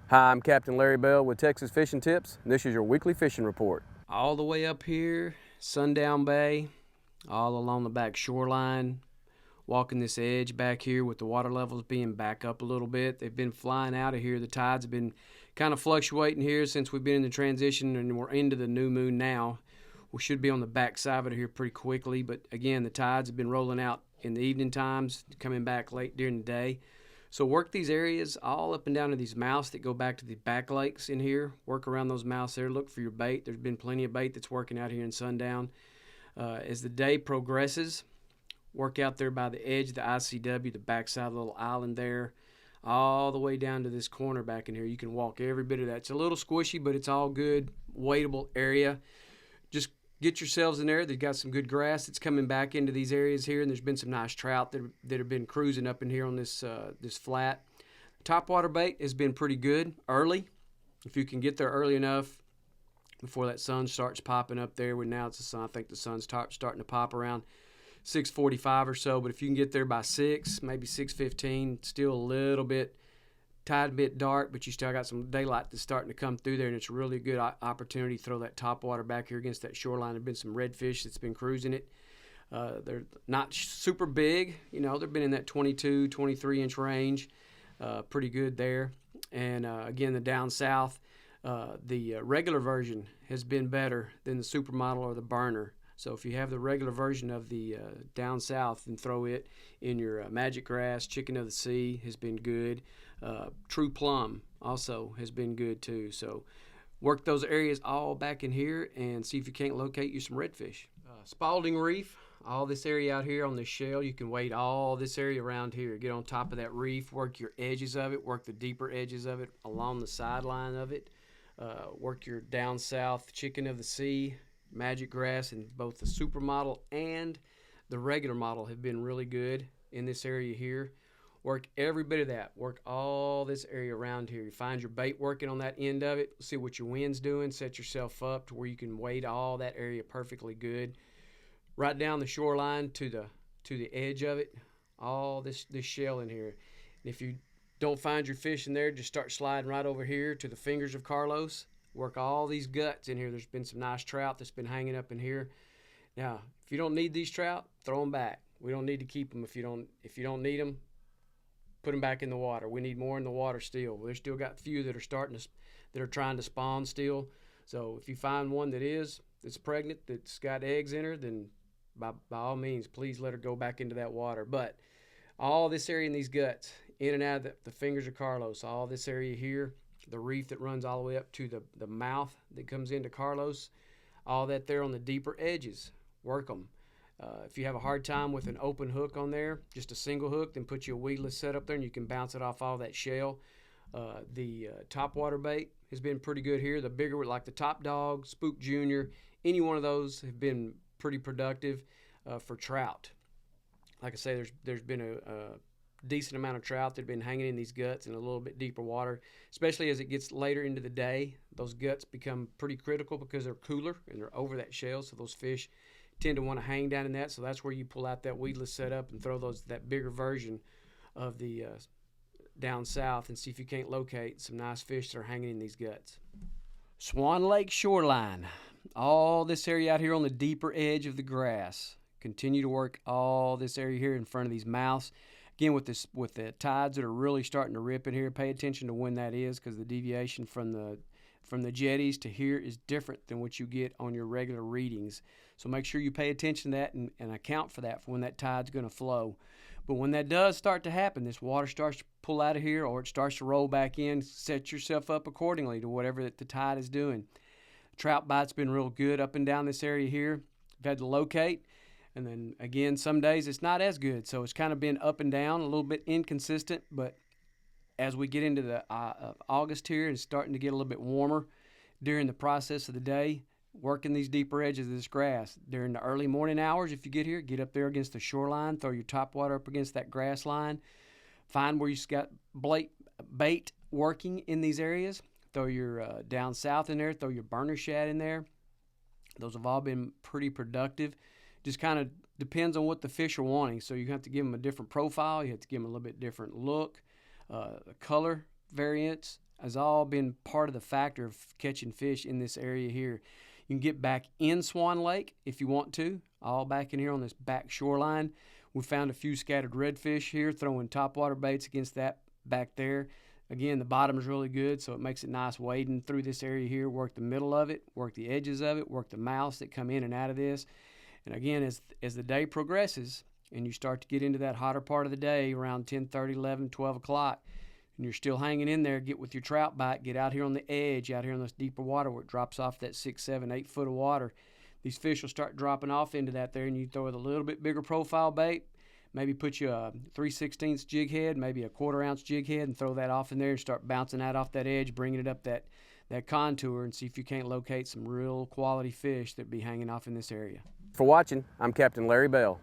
Hi, I'm Captain Larry Bell with Texas Fishing Tips, and this is your weekly fishing report. All the way up here, Sundown Bay, all along the back shoreline, walking this edge back here with the water levels being back up a little bit. They've been flying out of here. The tides have been kind of fluctuating here since we've been in the transition, and we're into the new moon now. We should be on the back side of it here pretty quickly, but again, the tides have been rolling out in the evening times, coming back late during the day. So work these areas all up and down to these mouths that go back to the back lakes in here. Work around those mouths there. Look for your bait. There's been plenty of bait that's working out here in Sundown. As the day progresses, work out there by the edge of the ICW, the backside of the little island there, all the way down to this corner back in here. You can walk every bit of that. It's a little squishy, but it's all good, wadeable area. Just get yourselves in there. They've got some good grass that's coming back into these areas here, and there's been some nice trout that have been cruising up in here on this flat. Topwater bait has been pretty good early. If you can get there early enough before that sun starts popping up there. Now it's the sun. I think the sun's starting to pop around 6:45 or so. But if you can get there by 6, maybe 6:15, still a little bit tide a bit dark, but you still got some daylight that's starting to come through there, and it's a really good opportunity to throw that top water back here against that shoreline. There have been some redfish that's been cruising it. They're not super big, they've been in that 22, 23-inch range, pretty good there. And again, the down south, the regular version has been better than the supermodel or the burner. So if you have the regular version of the down south, then throw it in your magic grass. Chicken of the Sea has been good. True Plum also has been good too. So work those areas all back in here and see if you can't locate you some redfish. Spalding Reef, all this area out here on this shell, you can wade all this area around here. Get on top of that reef, work your edges of it, work the deeper edges of it along the sideline of it. Work your down south Chicken of the Sea, magic grass, and both the supermodel and the regular model have been really good in this area here. Work every bit of that. Work all this area around here. You find your bait working on that end of it. See what your wind's doing. Set yourself up to where you can wade all that area perfectly good. Right down the shoreline to the edge of it. All this shell in here. And if you don't find your fish in there, just start sliding right over here to the fingers of Carlos. Work all these guts in here. There's been some nice trout that's been hanging up in here. Now, if you don't need these trout, throw them back. We don't need to keep them if you don't need them. Put them back in the water. We need more in the water still. There's still got a few that are trying to spawn still. So if you find one that's pregnant, that's got eggs in her, then by all means, please let her go back into that water. But all this area in these guts, in and out of the fingers of Carlos, all this area here, the reef that runs all the way up to the mouth that comes into Carlos, all that there on the deeper edges, work them. If you have a hard time with an open hook on there, just a single hook, then put you a weedless set up there and you can bounce it off all that shell. The topwater bait has been pretty good here. The bigger, like the Top Dog, Spook Junior, any one of those have been pretty productive for trout. Like I say, there's been a decent amount of trout that have been hanging in these guts in a little bit deeper water, especially as it gets later into the day. Those guts become pretty critical because they're cooler and they're over that shell, so those fish tend to want to hang down in that. So that's where you pull out that weedless setup and throw that bigger version of the down south and see if you can't locate some nice fish that are hanging in these guts. Swan Lake shoreline, all this area out here on the deeper edge of the grass. Continue to work all this area here in front of these mouths. Again, with the tides that are really starting to rip in here, pay attention to when that is, because the deviation from the jetties to here is different than what you get on your regular readings. So make sure you pay attention to that and account for that for when that tide's going to flow. But when that does start to happen, this water starts to pull out of here or it starts to roll back in, set yourself up accordingly to whatever the tide is doing. Trout bite's been real good up and down this area here. I've had to locate. And then, again, some days it's not as good. So it's kind of been up and down, a little bit inconsistent. But as we get into the August here and it's starting to get a little bit warmer during the process of the day, working these deeper edges of this grass. During the early morning hours, if you get here, get up there against the shoreline, throw your top water up against that grass line. Find where you've got bait working in these areas. Throw your down south in there. Throw your burner shad in there. Those have all been pretty productive. Just kind of depends on what the fish are wanting. So you have to give them a different profile. You have to give them a little bit different look, color variants has all been part of the factor of catching fish in this area here. You can get back in Swan Lake if you want to, all back in here on this back shoreline. We found a few scattered redfish here, throwing topwater baits against that back there. Again, the bottom is really good, so it makes it nice wading through this area here. Work the middle of it, work the edges of it, work the mouths that come in and out of this. And again, as the day progresses and you start to get into that hotter part of the day around 10:30, 11, 12 o'clock, and you're still hanging in there, get with your trout bite, get out here on the edge, out here in this deeper water where it drops off that 6, 7, 8 foot of water. These fish will start dropping off into that there, and you throw with a little bit bigger profile bait. Maybe put you a 3/16 jig head, maybe a 1/4 ounce jig head, and throw that off in there and start bouncing that off that edge, bringing it up that contour, and see if you can't locate some real quality fish that be hanging off in this area. For watching, I'm Captain Larry Bell.